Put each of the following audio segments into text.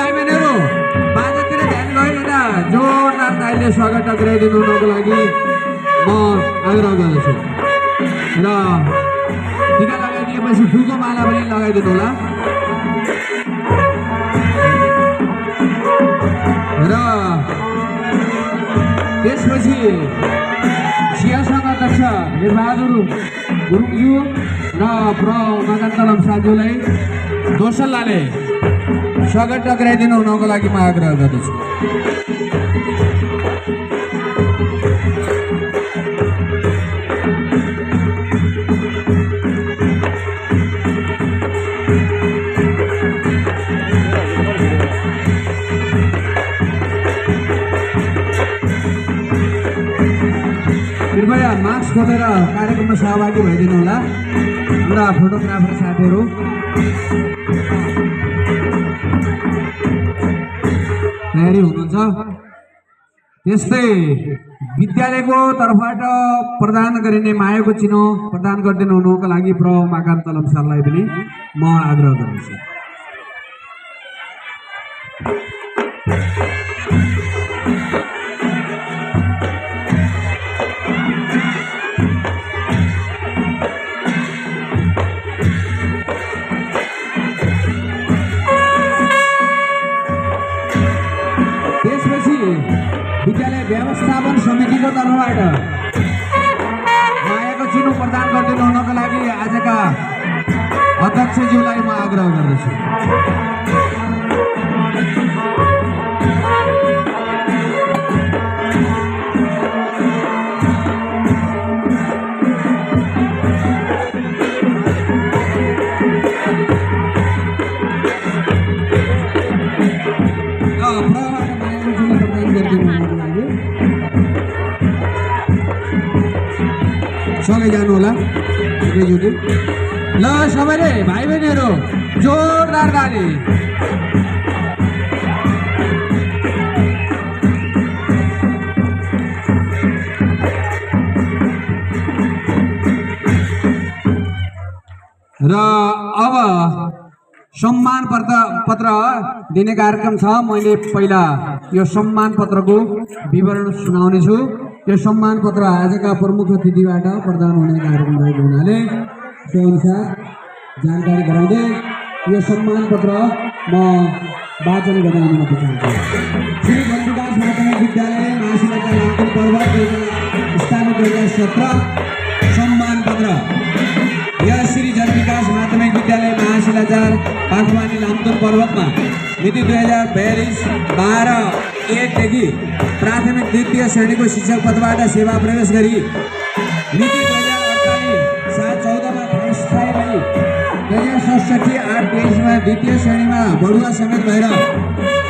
भाइ बहिनीहरू बाजातिर ध्यान गयो यता जोरदार तालीले स्वागत टक्राइदिनु हुनको लागि म आग्रह गर्दछु र टिका लगाइदिएपछि फुलको माला पनि लगाइदिनु होला र त्यसपछि सिंहसङ्घ अध्यक्ष वीरबहादुर गुरुङज्यू र प्र उमाकान्तलम साज्यूलाई दोसल्लाले स्वागत टक्राइदिनु हुनको लागि म आग्रह गर्दछु। कृपया मास्क खोलेर कार्यक्रममा सहभागी भइदिनु होला हाम्रा फोटोग्राफर साथीहरू। तयारी हुनुहुन्छ? त्यस्तै विद्यालयको तर्फबाट प्रदान गरिने मायाको चिनो प्रदान गरिदिनु हुनुको लागि प्र उमाकान्तलम सरलाई पनि म आग्रह गर्दछु। विद्यालय व्यवस्थापन समितिको तर्फबाट मायाको चिनो प्रदान गरिदिनु हुनको लागि आजका अध्यक्षज्यूलाई म आग्रह गर्दछु। सँगै जानु होला एकैचोटि। ल सबैले भाइ बहिनीहरू जोरदार ताली। र अब सम्मान पत्र दिने कार्यक्रम छ। मैले पहिला यो सम्मान पत्रको विवरण सुनाउने छु। यो सम्मान पत्र आजका प्रमुख अतिथिबाट प्रदान हुने कार्यक्रम रहेको हुनाले अनुसार जानकारी गराउँदै यो सम्मान पत्र म वाचन गर्न अनुमति चाहन्छु। श्री जनविकास माध्यमिक विद्यालय महाशिलाका लामथुम पर्वत स्थापित 2017 सम्मान पत्र। यह श्री जनविकास माध्यमिक विद्यालय महाशिलाचार पाखवानी लामथुम पर्वतमा मिति 2042-12-1 देखि प्राथमिक द्वितीय श्रेणीको शिक्षक पदबाट सेवा प्रवेश गरी मिति 2048-7-14 अस्थायी 2067-8-23 द्वितीय श्रेणीमा बढुवा समेत भएर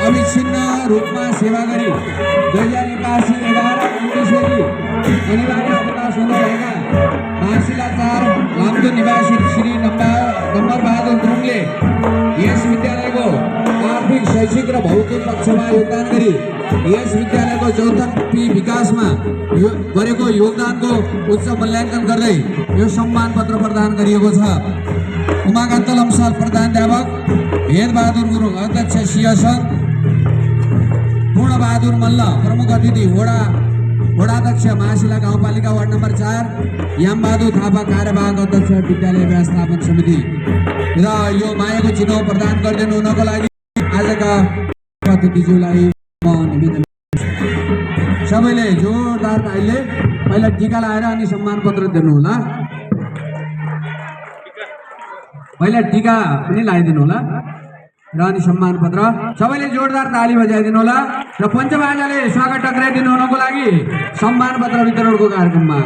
अविच्छिन्न रूपमा सेवा गरी 2081-11-19 देखि अनिवार्य अवकाश हुँदै रहेका महाशिलाचार लामथुम निवासी श्री नम्बर बहादुर गुरुङले यस विद्यालयको आर्थिक शैक्षिक र भौतिक पक्षमा योगदान गरी यस विद्यालयको चौतर्फी विकासमा गरेको योगदानको उच्च मूल्याङ्कन गर्दै यो सम्मान पत्र प्रदान गरिएको छ। उमाकान्तलम सर प्रधानाध्यापक भेदबहादुर गुरुङ अध्यक्ष सिंहसङ्घ, पूर्णबहादुर मल्ल प्रमुख अतिथि वडाध्यक्ष महाशिला गाउँपालिका वार्ड नम्बर 4, यामबहादुर थापा कार्यवाहक अध्यक्ष विद्यालय व्यवस्थापन समिति। र यो मायाको चिनो प्रदान गरिदिनु हुनको लागि आजका अतिथिज्यूलाई म निवेदन। सबैले जोरदार तालीले पहिला टिका लगाएर अनि सम्मान पत्र दिनु होला। पहिला टिका पनि लगाइदिनु होला र अनि सम्मान पत्र। सबैले जोरदार ताली बजाइदिनु होला र पञ्चबाजाले स्वागत टक्राइदिनु हुनको लागि सम्मान पत्र वितरणको कार्यक्रममा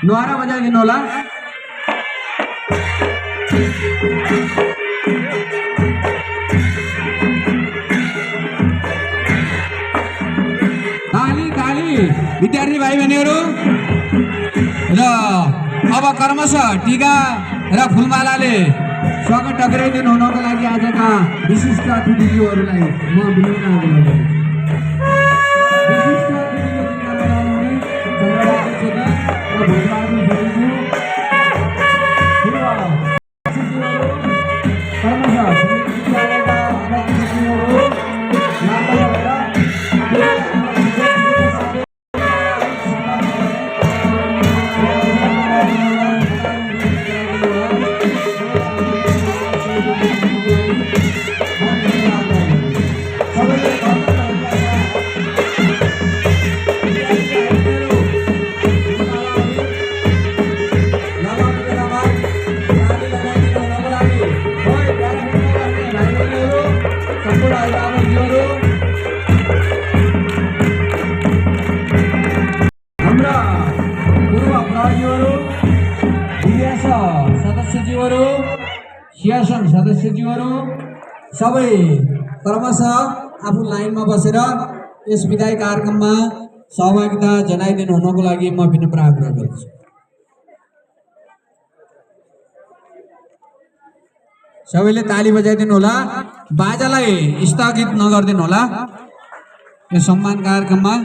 नहरा बजाइदिनु होला। ताली ताली विद्यार्थी भाइ बहिनीहरू। र अब क्रमशः टिका र फुलमालाले स्वागत टक्राइदिनु हुनको लागि आजका विशिष्ट अतिथिज्यूहरूलाई म विनम्र आग्रह गर्छु। विशिष्ट अतिथिको टिका लगाउने चन्द्रबहादुर छेत्री र भोजबहादुर छेत्रीज्यू, क्रमशः विद्यालयका अध्यक्षज्यूहरू क्रियासन सदस्यज्यूहरू सबै क्रमशः आफू लाइनमा बसेर यस विदाई कार्यक्रममा सहभागिता जनाइदिनु हुनको लागि म विनम्र आग्रह गर्छु। सबैले ताली बजाइदिनु होला, बाजालाई स्थगित नगरिदिनु होला यो सम्मान कार्यक्रममा।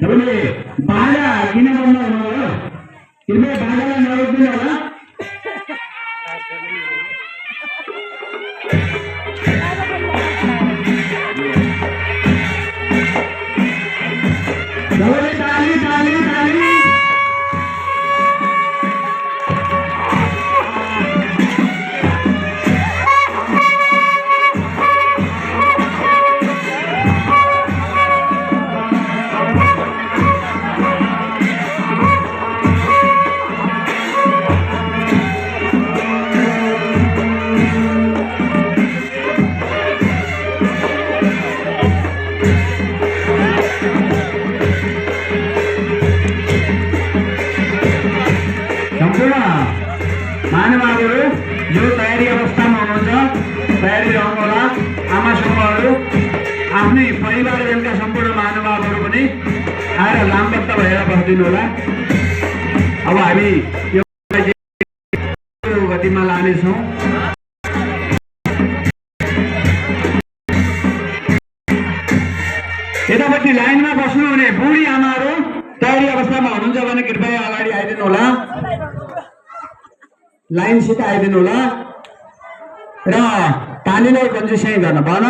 सबैले बाजा किन बन्द हुनुभयो? कृपया बाजालाई नरोकिदिनु होला। सबैले ताली ताली ताली। महानुभावहरू यो तयारी अवस्थामा हुनुहुन्छ, तयारी रहनुहोला। आमा समूहहरू आफ्नै परिवारजनका सम्पूर्ण महानुभावहरू पनि आएर लामबद्ध भएर बसिदिनु होला। अब हामी यो गतिमा लानेछौँ। यतापट्टि लाइनमा बस्नुहुने बुढी आमाहरू तयारी अवस्थामा हुनुहुन्छ भने कृपया अगाडि आइदिनु होला, लाइनसित आइदिनु होला र तालीलाई कन्जुसै गर्न भन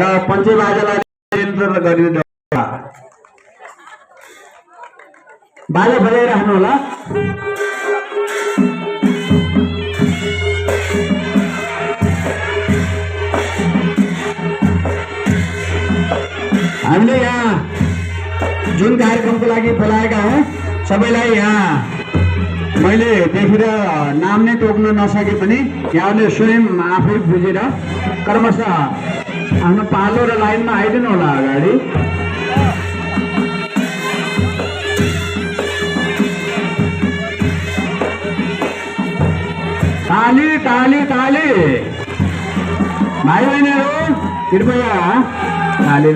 र पञ्चे बाजालाई नियन्त्रण गरिदिनु होला। बाजा बजाइराख्नु होला। हामीले यहाँ जुन कार्यक्रमको लागि बोलाएका हौँ सबैलाई यहाँ मैले देखेर नाम नै तोक्न नसके पनि यहाँले स्वयं आफै बुझेर क्रमशः आफ्नो पालो र लाइनमा आइदिनु होला अगाडि। ताली ताली ताली। भाइ बहिनीहरू कृपया ताली।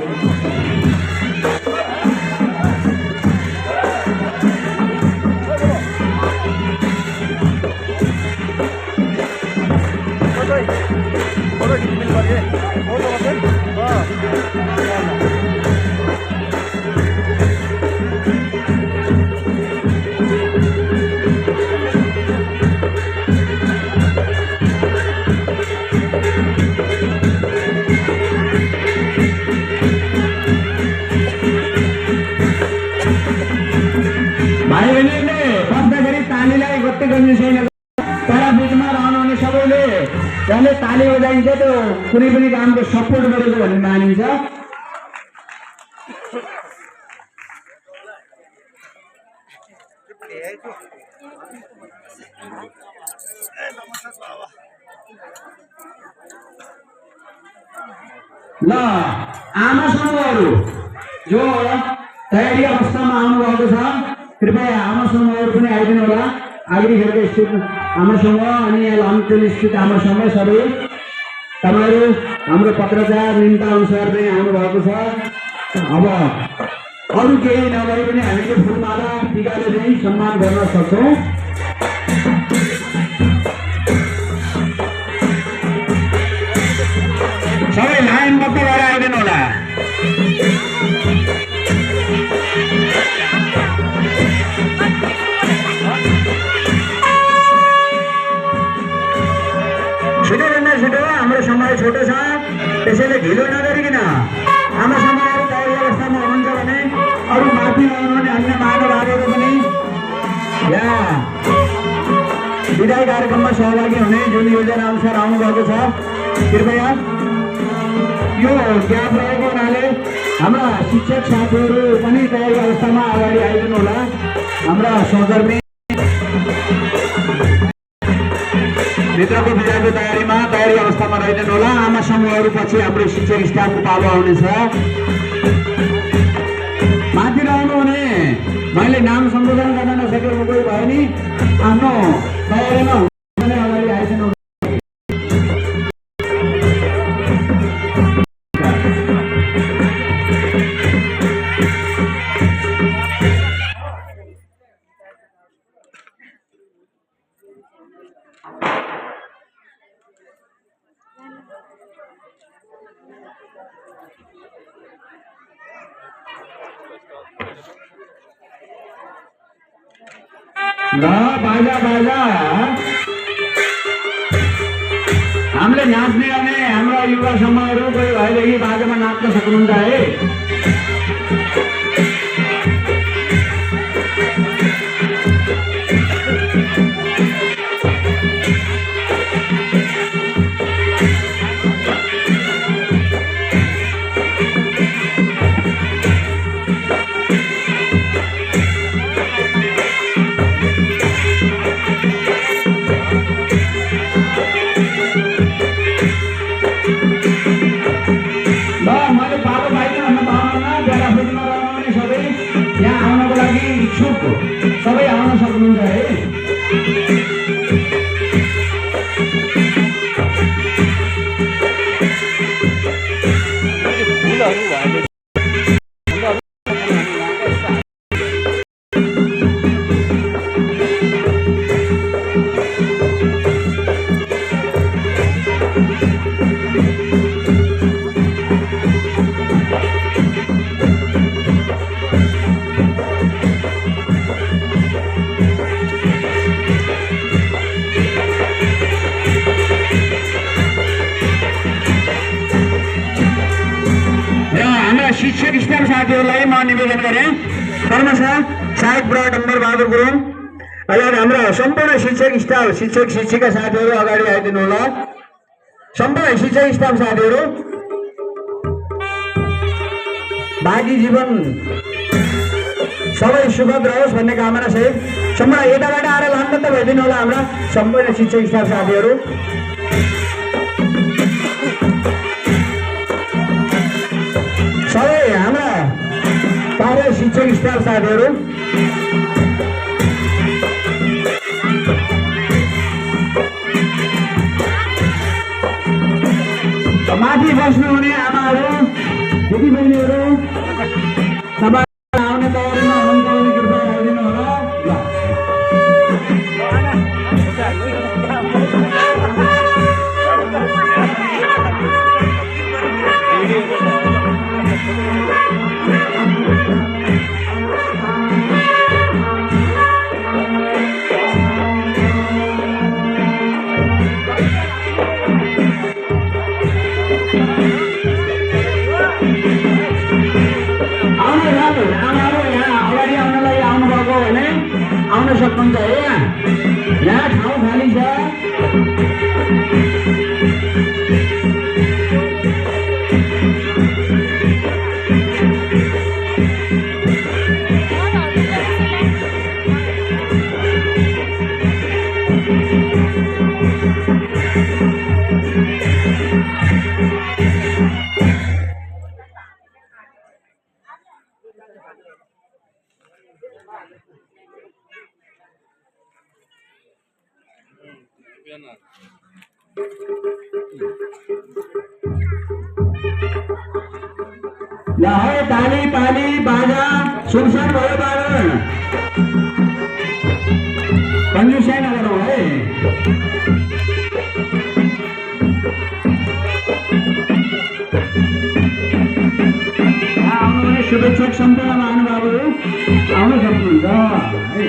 भाइ बहिनीले बस्दाखेरि तालीलाई गत्ती गर्नु छैन, तर बिचमा रहनुहुने सबैले जसले ताली बजाइन्छ त्यो कुनै पनि कामको सपोर्ट गरेको भन्ने मानिन्छ। ल आमा समूहहरू जो तयारी अवस्थामा आउनुभएको छ कृपया आमा समूहहरू पनि आइदिनु होला। आगरीखेलको स्थित आमा समूह अनि यहाँ लामटोल स्थित आमा समूह सबै तपाईँहरू हाम्रो पत्रचार निम्ता अनुसार पनि आउनुभएको छ। अब अरू केही नभए पनि हामीले फुलमाला टिकाले चाहिँ सम्मान गर्न सक्छौँ। सबै लाइनबद्ध भएर आइदिनु होला। छिटोभन्दा छिटो हाम्रो समय छोटो छ, त्यसैले ढिलो नगरिकन आमा समूहहरू तयारी अवस्थामा हुनुहुन्छ भने अरू माथि आउनुहुने अन्य महानुभावहरू पनि यहाँ विदाई कार्यक्रममा सहभागी हुने जुन योजना अनुसार आउनुभएको छ कृपया यो ग्याप रहेको हुनाले हाम्रा शिक्षक साथीहरू पनि तयारी अवस्थामा अगाडि आइदिनु होला। हाम्रा सहकर्मी मित्रको विदाको तयारीमा तयारी अवस्थामा रहिदिनु होला। आमा समूहहरू पछि हाम्रो शिक्षक स्टाफको पालो आउनेछ। माथि रहनु हुने मैले नाम सम्बोधन गर्न नसकेको कोही भयो नि आफ्नो तयारीमा अगाडि आइदिनु। ल बाजा बाजा हामीले नाच्ने भने हाम्रो युवा समूहहरू कोही भएदेखि बाजामा नाच्न सक्नुहुन्छ है। सबै आउन सक्नुहुन्छ है। शिक्षक स्टाफ साथीहरूलाई म निवेदन गरेँ कर्मशः सहायक ब्लड नम्बर बहादुर गुरुङ लगायत हाम्रा सम्पूर्ण शिक्षक स्टाफ शिक्षक शिक्षिका साथीहरू अगाडि आइदिनु होला। सम्पूर्ण शिक्षक स्टाफ साथीहरू बाँकी जीवन सबै सुखद रहोस् भन्ने कामना सहित सम्पूर्ण यताबाट आएर लामबद्ध भइदिनु होला। हाम्रा सम्पूर्ण शिक्षक स्टाफ साथीहरू सबै हाम्रा कार्य शिक्षक स्टाफ साथीहरू माथि बस्नुहुने आमाहरू दिदीबहिनीहरू सबै आउने तयारीमा हुनुहुन्छ भने कृपया आइदिनु होला। सक्नुहुन्छ है। यहाँ ठाउँ खाली छ। ल है ताली पाली बाजा सुनसान भयो बारण कन्जुसाइ नगरौँ है आउनु शुभेच्छक सम्पूर्ण महानुभावहरू आउन सक्नुहुन्छ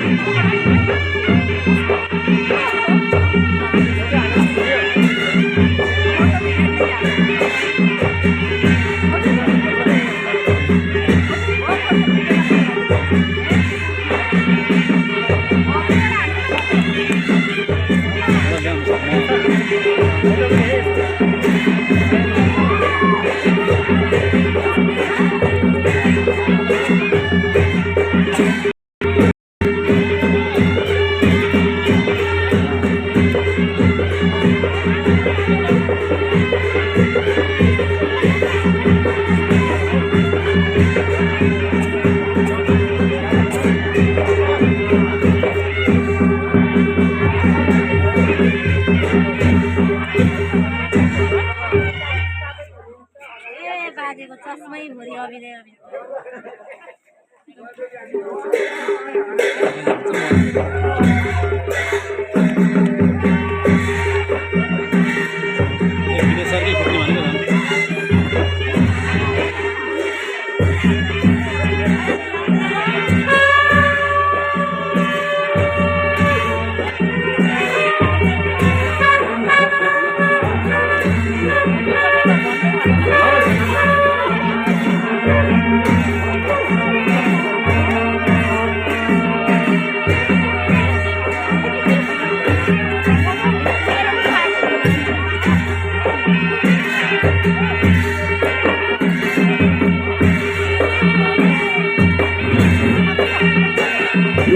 चस्मै भरि अभिनय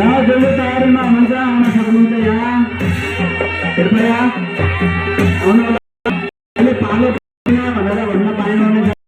यहाँ जो तयारीमा हुनुहुन्छ आउन सक्नुहुन्छ यहाँ कृपया आउनु अहिले पालो भनेर भन्न पाइनुहुनेछ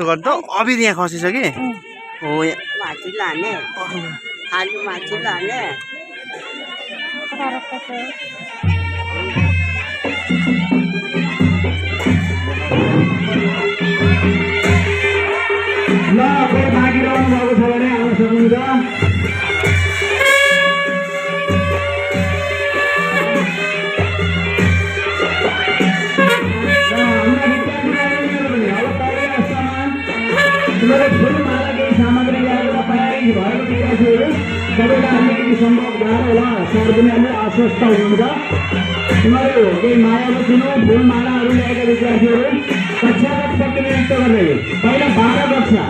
गर्दा अबिर यहाँ खसिसक्यो हो माथि लाने आलु माथि लाने ल कोही बाँकी रहनु भएको छ भने आउन सक्नुहुन्छ सबैलाई अलिकति सम्भव गाह्रो होला, सर पनि अलि अस्वस्थ हुनुहुन्छ। उनीहरू केही मायालु थिनु फुल मालाहरू ल्याएका विद्यार्थीहरू कक्षागत प्रतिनिधित्व गर्दै पहिला 12 कक्षा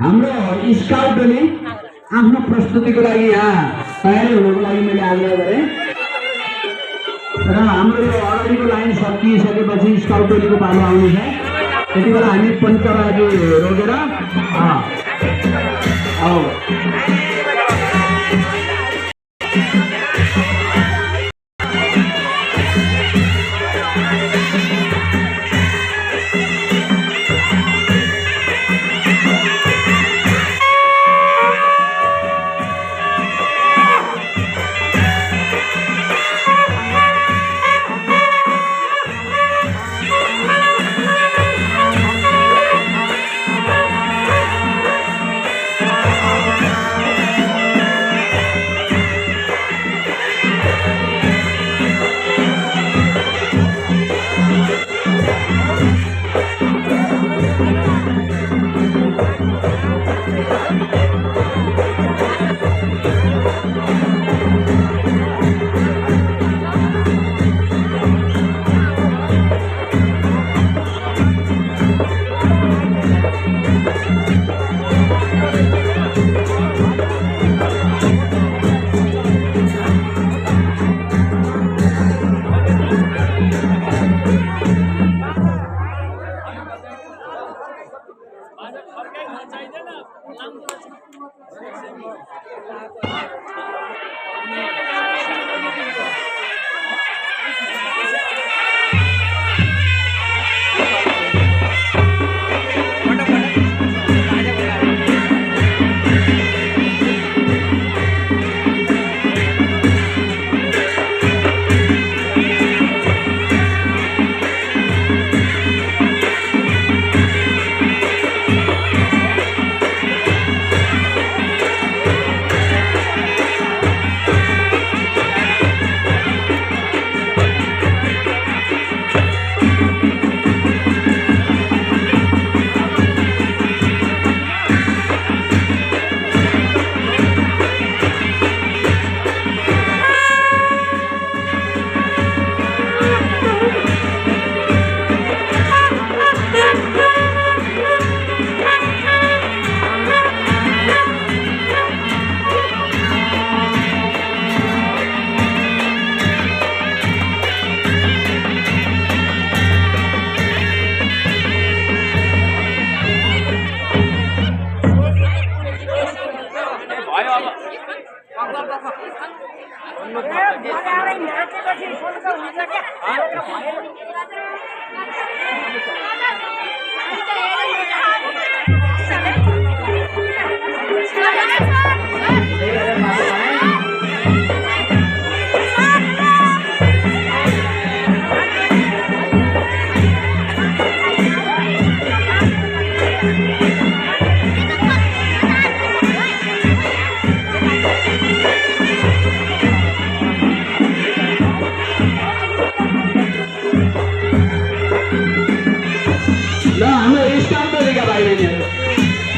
हाम्रो स्काउटले आफ्नो प्रस्तुतिको लागि यहाँ तयारी हुनको लागि मैले आग्रह गरेँ र हाम्रो यो अगाडिको लाइन सकिसकेपछि स्काउट टोलीको पालो आउनेछ। त्यति बेला हामी पञ्चराजी रोकेर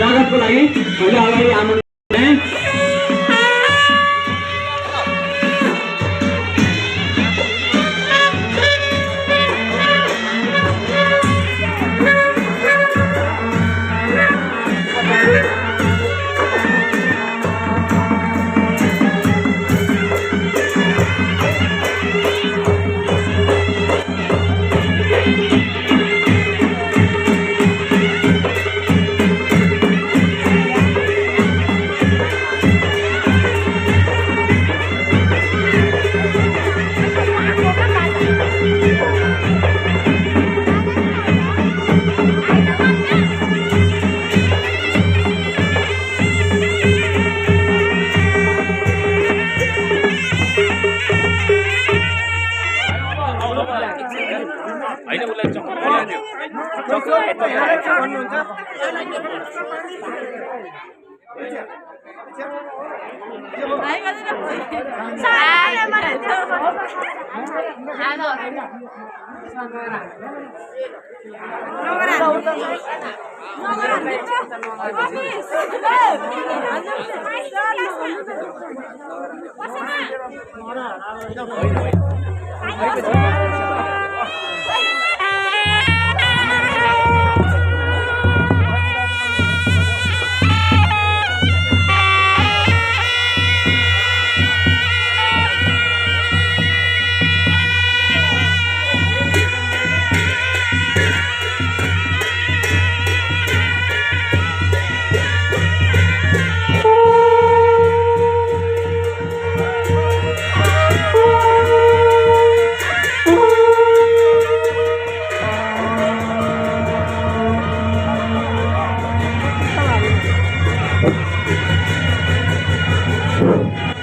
स्वागतको लागि मैले अगाडि आमन्त्रण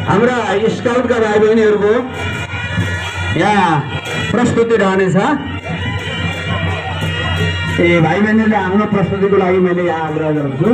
हाम्रा स्काउटका भाइ बहिनीहरूको यहाँ प्रस्तुति रहनेछ। भाइ बहिनीले आफ्नो प्रस्तुतिको लागि मैले यहाँ आग्रह गर्छु।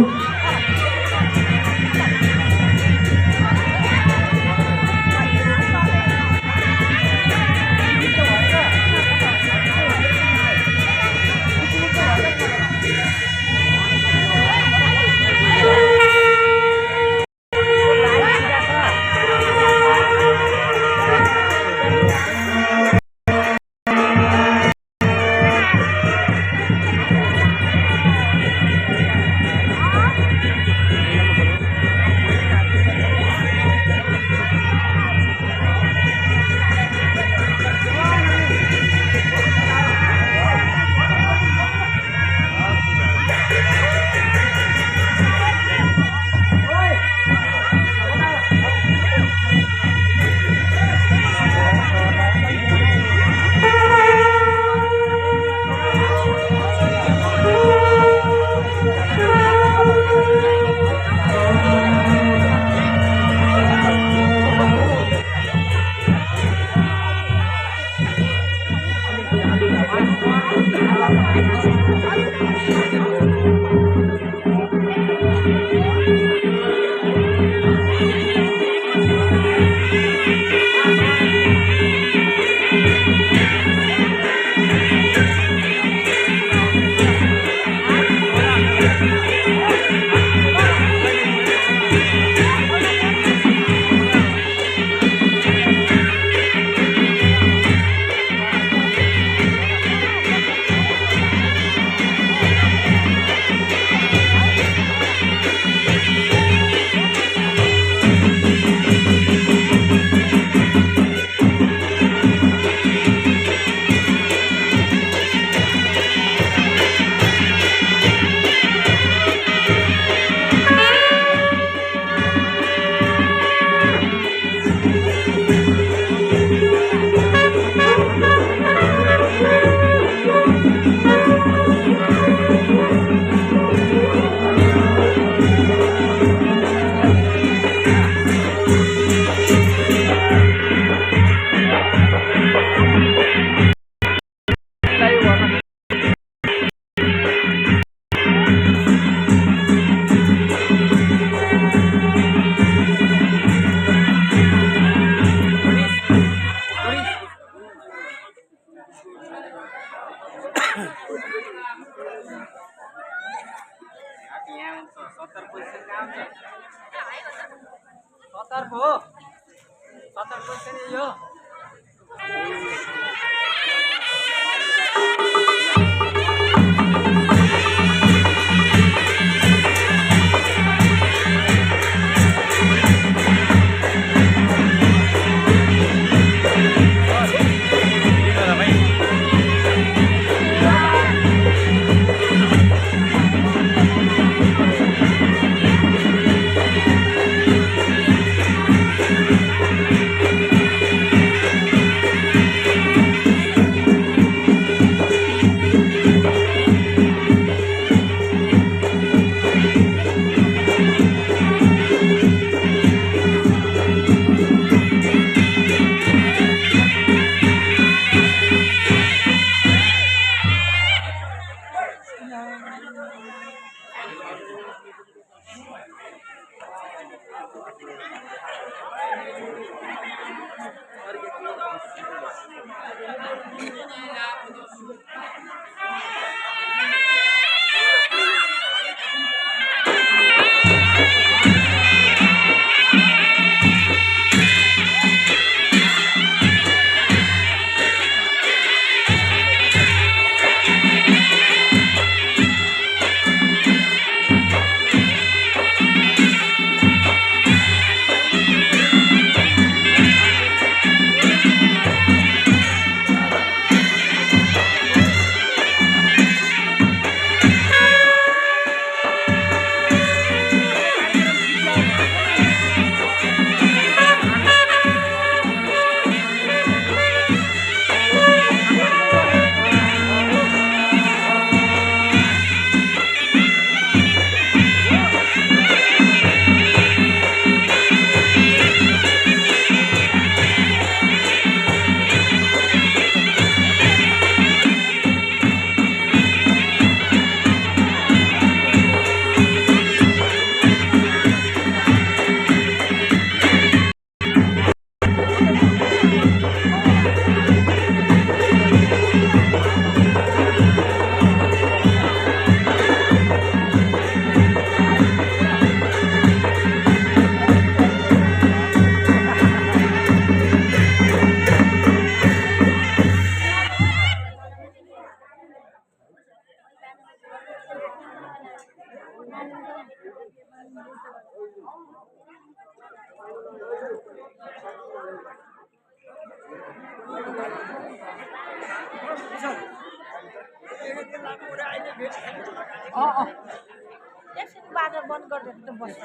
एकछिन बाटो बन्द गरिदिएर त बस्छ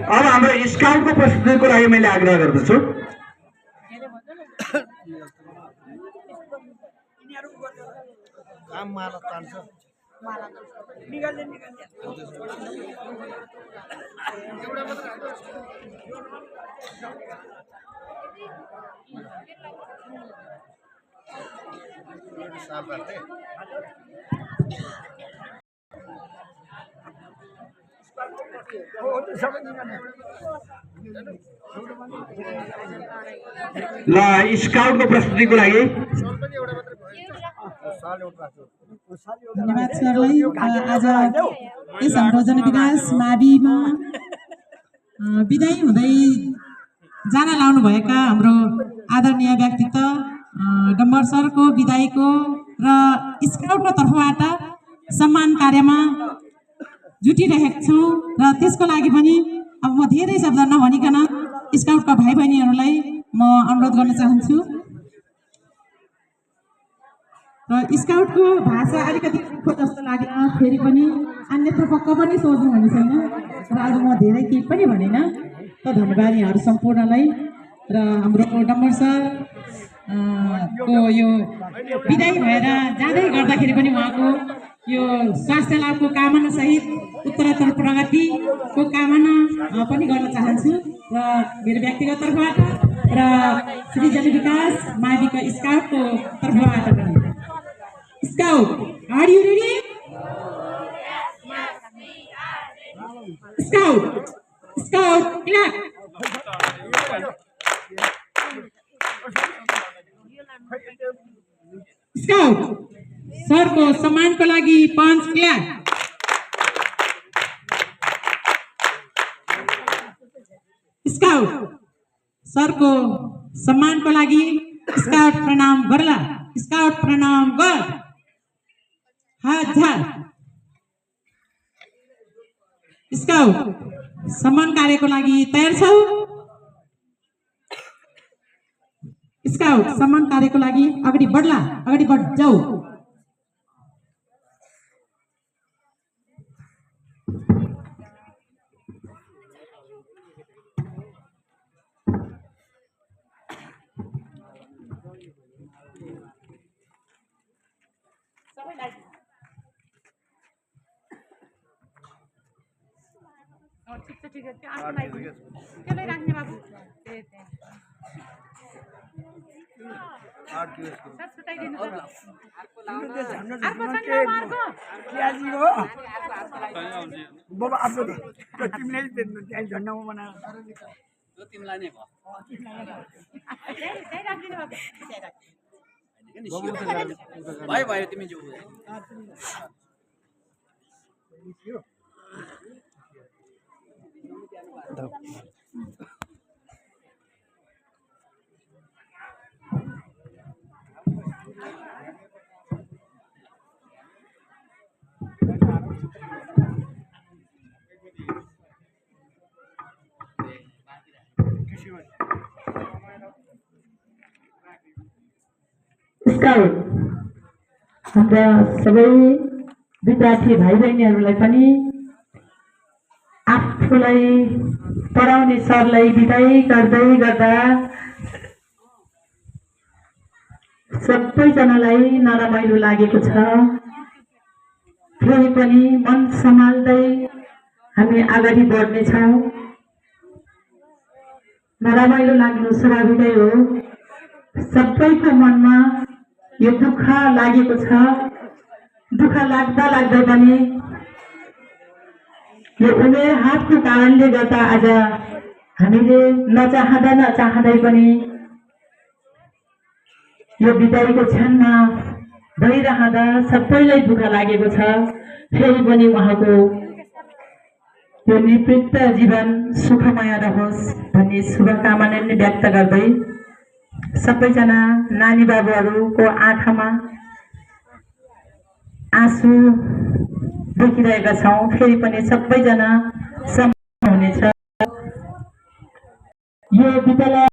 अब हाम्रो स्काउटको प्रस्तुतिको लागि मैले आग्रह गर्दछु। काम माला तान्छ ल स्काउटको प्रस्तुतिको लागि धन्यवाद सरलाई। आज यस हाम्रो जनविकास माविमा विदाई हुँदै जान लाउनुभएका हाम्रो आदरणीय व्यक्तित्व डम्बर सरको विदाईको र स्काउटको तर्फबाट सम्मान कार्यमा जुटिरहेको छु र त्यसको लागि पनि अब म धेरै शब्द नभनिकन स्काउटका भाइ बहिनीहरूलाई म अनुरोध गर्न चाहन्छु। र स्काउटको भाषा अलिकति दुःख जस्तो लाग्ला फेरि पनि अन्यथा पक्क पनि सोच्नु भन्ने छैन र आज म धेरै केही पनि भनिनँ। त धन्यवाद यहाँहरू सम्पूर्णलाई र हाम्रो डम्बर सर को यो विदाई भएर जाँदै गर्दाखेरि पनि उहाँको यो स्वास्थ्य लाभको कामना सहित उत्तरोत्तर प्रगतिको कामना पनि गर्न चाहन्छु र मेरो व्यक्तिगत तर्फबाट र श्री जनविकास माविको स्काउटको तर्फबाट पनि। Scout, are you ready? Scout, Scout, clap. Scout, sir को सम्मान को लागि पंच क्ल्याप। स्काउट सर को सम्मान को लागि स्काउट प्रणाम गर्ला। स्काउट प्रणाम गर। हात स्काउट सम्मान कार्यको लागि तयार छौ? स्काउट सम्मान कार्यको लागि अगाडि बढ्ला, अगाडि बढ जाऊ। ठिक छ त्यसलाई राख्ने बाबु भयो तिमी जो स्काउट हाम्रा सबै विद्यार्थी भाइ बहिनीहरूलाई पनि आफूलाई पढाउने सरलाई बिदाई गर्दै गर्दा सबैजनालाई नरमाइलो लागेको छ। फेरि पनि मन सम्हाल्दै हामी अगाडि बढ्नेछौँ। नरमाइलो लाग्नु स्वाभाविकै हो। सबैको मनमा यो दुःख लागेको छ। दुःख लाग्दा लाग्दै पनि यो उमेर हातको कारणले गर्दा आज हामीले नचाहँदै पनि यो बिदाईको क्षणमा भइरहँदा सबैलाई दुःख लागेको छ। फेरि पनि उहाँको यो निवृत्त जीवन सुखमय रहोस् भन्ने शुभकामना नै व्यक्त गर्दै सबैजना नानी बाबुहरूको आँखामा आँसु देखिरहेका छौँ। फेरि पनि सबैजना सम्मान हुनेछ। यो विद्यालय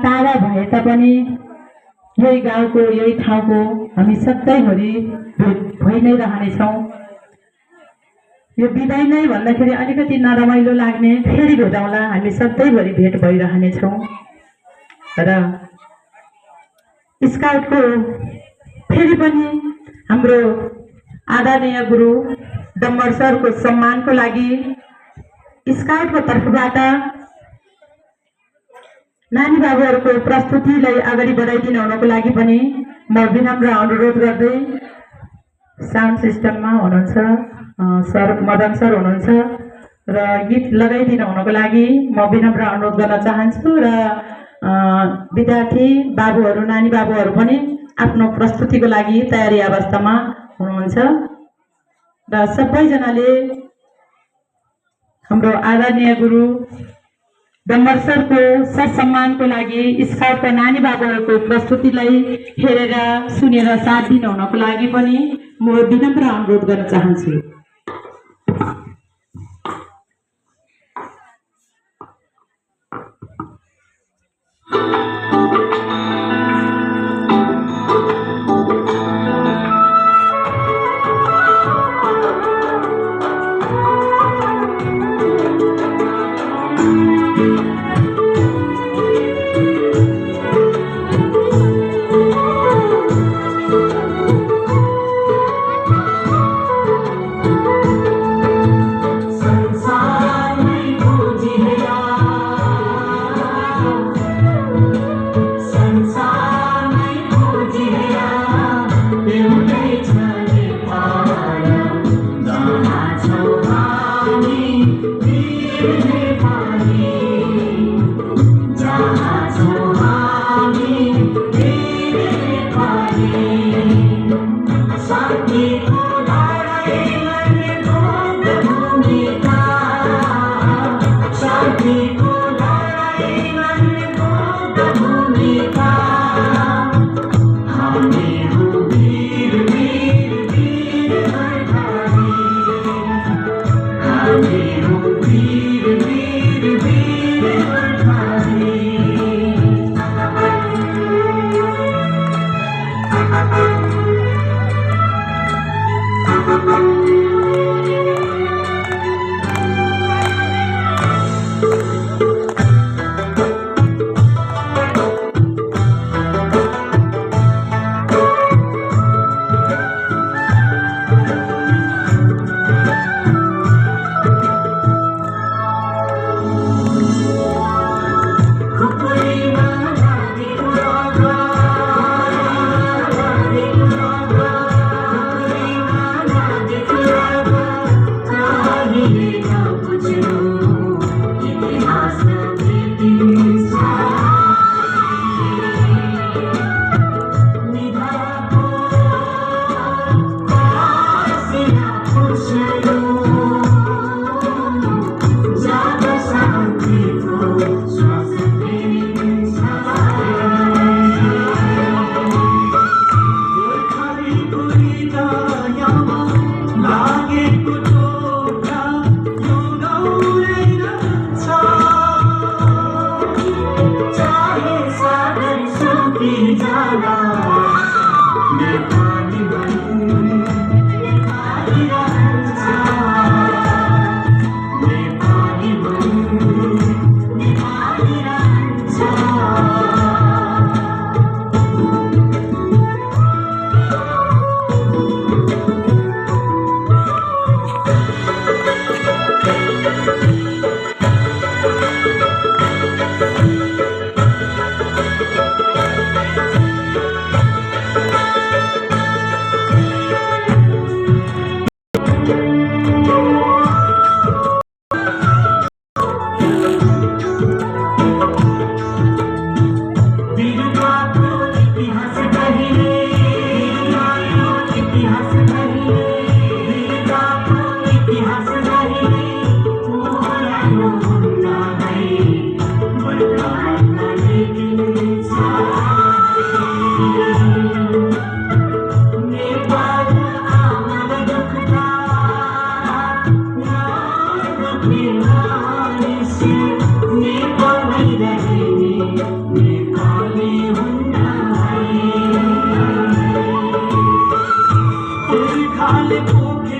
टाढा भए तापनि यही गाउँको यही ठाउँको हामी सधैँभरि भेट भइ नै रहनेछौँ। यो बिदाई नै भन्दाखेरि अलिकति नरमाइलो लाग्ने, फेरि भेटौँला, हामी सधैँभरि भेट भइरहनेछौँ। र स्काउटको फेरि पनि हाम्रो आदरणीय गुरु डम्बर सरको सम्मानको लागि स्काउटको तर्फबाट नानी बाबुहरूको प्रस्तुतिलाई अगाडि बढाइदिनु हुनको लागि पनि म विनम्र अनुरोध गर्दै साउन्ड सिस्टममा हुनुहुन्छ सर मदन सर हुनुहुन्छ र गीत लगाइदिनु हुनको लागि म विनम्र अनुरोध गर्न चाहन्छु र विद्यार्थी बाबुहरू नानी बाबुहरू पनि आफ्नो प्रस्तुतिको लागि तयारी अवस्थामा हुनुहुन्छ र सबैजनाले हाम्रो आदरणीय गुरु डम्बर सरको सत्सम्मानको लागि स्काउटका नानी बाबुहरूको प्रस्तुतिलाई हेरेर सुनेर साथ दिनु हुनको लागि पनि म विनम्र अनुरोध गर्न चाहन्छु।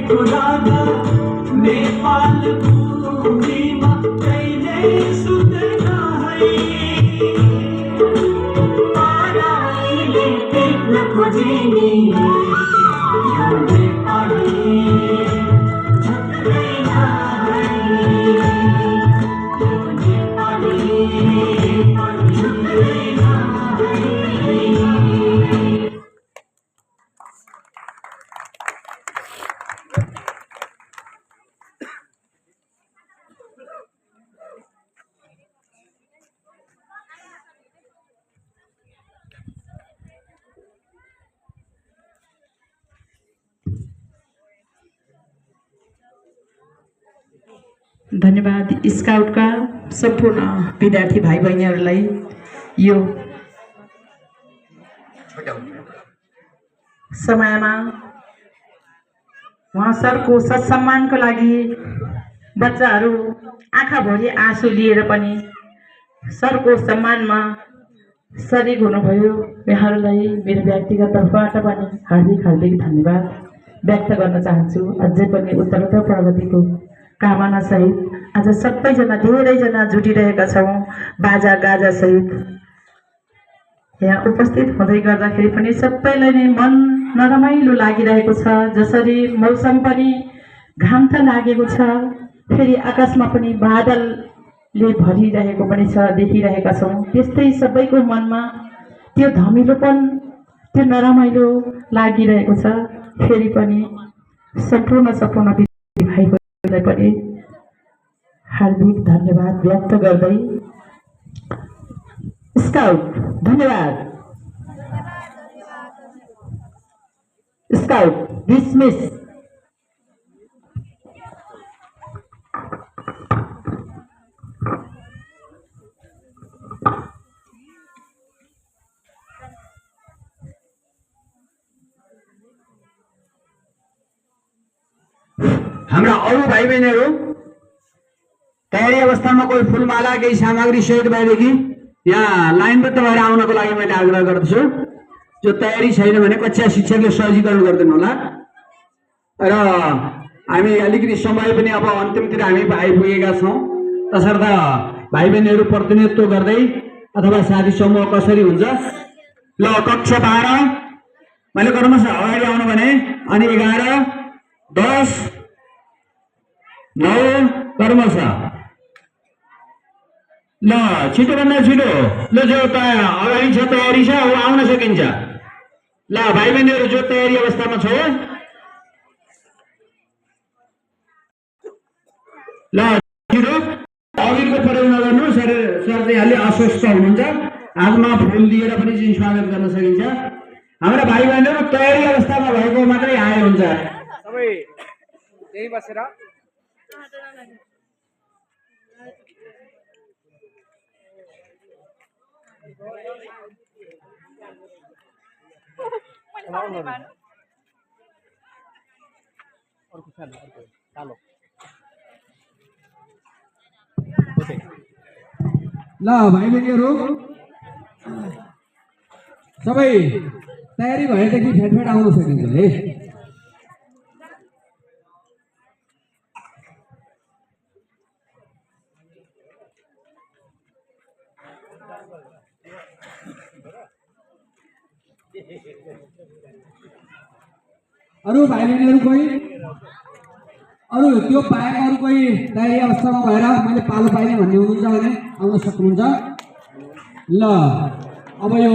भएको राजा नेपाल भूमिमा कहिल्यै सुत्दैन है पराईले टिप्न खोजिने यो नेपाली छुट्दैन है यो नेपाली छुट्दैन है। धन्यवाद स्काउटका सम्पूर्ण विद्यार्थी भाइ बहिनीहरूलाई यो समयमा उहाँ सरको सत्सम्मानको लागि बच्चाहरू आँखाभरि आँसु लिएर पनि सरको सम्मानमा सरिक हुनुभयो। यहाँहरूलाई मेरो व्यक्तिगत तर्फबाट पनि हार्दिक हार्दिक धन्यवाद व्यक्त गर्न चाहन्छु। अझै पनि उत्तरोत्तर प्रगतिको कामना सहित आज सबैजना धेरैजना जुटिरहेका छौँ बाजा गाजा सहित यहाँ उपस्थित हुँदै गर्दाखेरि पनि सबैलाई नै मन नरमाइलो लागिरहेको छ। जसरी मौसम पनि घाम त लागेको छ, फेरि आकाशमा पनि बादलले भरिरहेको पनि छ, देखिरहेका छौँ। त्यस्तै सबैको मनमा त्यो धमिलोपन त्यो नरमाइलो लागिरहेको छ। फेरि पनि सम्पूर्ण भाइहरूलाई पनि हार्दिक धन्यवाद व्यक्त गर्दै स्काउट धन्यवाद। Scout dismiss. हाम्रा अरू भाइ बहिनीहरू तयारी अवस्थामा कोही फुलमाला केही सामग्री सहित भएदेखि यहाँ लाइनबद्ध भएर आउनको लागि मैले आग्रह गर्दछु। जो तयारी छैन भने कक्षा शिक्षकले सहजीकरण गरिदिनु होला। र हामी अलिकति समय पनि अब अन्तिमतिर हामी आइपुगेका छौँ। तसर्थ भाइ बहिनीहरू प्रतिनिधित्व गर्दै अथवा साथी समूह कसरी हुन्छ। ल कक्षा 12 मैले क्रमशः अगाडि आउनु भने अनि 11 10 9 क्रमशः ल छिटोभन्दा छिटो ल जो अगाडि छ तयारी छ ऊ आउन सकिन्छ। ल भाइ बहिनीहरू जो तयारी अवस्थामा छ ल छिटो अघिको प्रयोग नगर्नु। सर चाहिँ अलि अस्वस्थ हुनुहुन्छ। हातमा फुल दिएर पनि चाहिँ स्वागत गर्न सकिन्छ। हाम्रा भाइ बहिनीहरू तयारी अवस्थामा भएको मात्रै आए हुन्छ। सबै त्यही बसेर ल भाइ बहिनीहरू सबै तयारी भएदेखि फेटफेट आउन सकिन्छ है। अरू भाइ बहिनीहरू कोही अरू त्यो बाहेक अरू कोही तयारी अवस्थामा भएर मैले पालो पाइने भन्ने हुनुहुन्छ भने आउन सक्नुहुन्छ। ल अब यो